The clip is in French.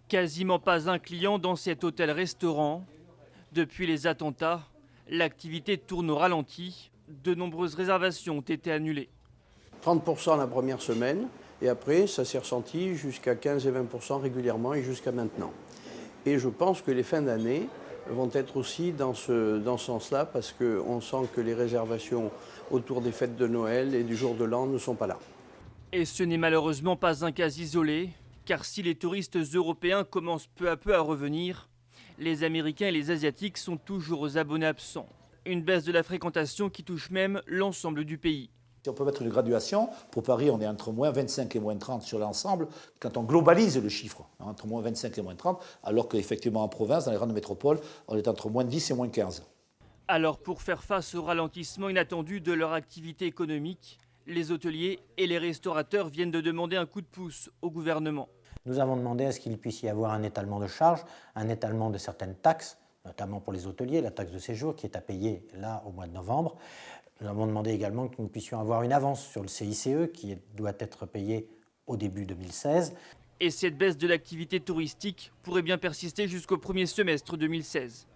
Quasiment pas un client dans cet hôtel-restaurant. Depuis les attentats, l'activité tourne au ralenti. De nombreuses réservations ont été annulées. 30% la première semaine, et après, ça s'est ressenti jusqu'à 15 et 20% régulièrement et jusqu'à maintenant. Et je pense que les fins d'année vont être aussi dans ce sens-là, parce qu'on sent que les réservations autour des fêtes de Noël et du jour de l'an ne sont pas là. Et ce n'est malheureusement pas un cas isolé, car si les touristes européens commencent peu à peu à revenir, les Américains et les Asiatiques sont toujours aux abonnés absents. Une baisse de la fréquentation qui touche même l'ensemble du pays. Si on peut mettre une graduation, pour Paris, on est entre moins 25 et moins 30 sur l'ensemble, quand on globalise le chiffre, entre moins 25 et moins 30, alors qu'effectivement en province, dans les grandes métropoles, on est entre moins 10 et moins 15. Alors pour faire face au ralentissement inattendu de leur activité économique, les hôteliers et les restaurateurs viennent de demander un coup de pouce au gouvernement. Nous avons demandé à ce qu'il puisse y avoir un étalement de charges, un étalement de certaines taxes, notamment pour les hôteliers, la taxe de séjour qui est à payer là au mois de novembre. Nous avons demandé également que nous puissions avoir une avance sur le CICE qui doit être payé au début 2016. Et cette baisse de l'activité touristique pourrait bien persister jusqu'au premier semestre 2016.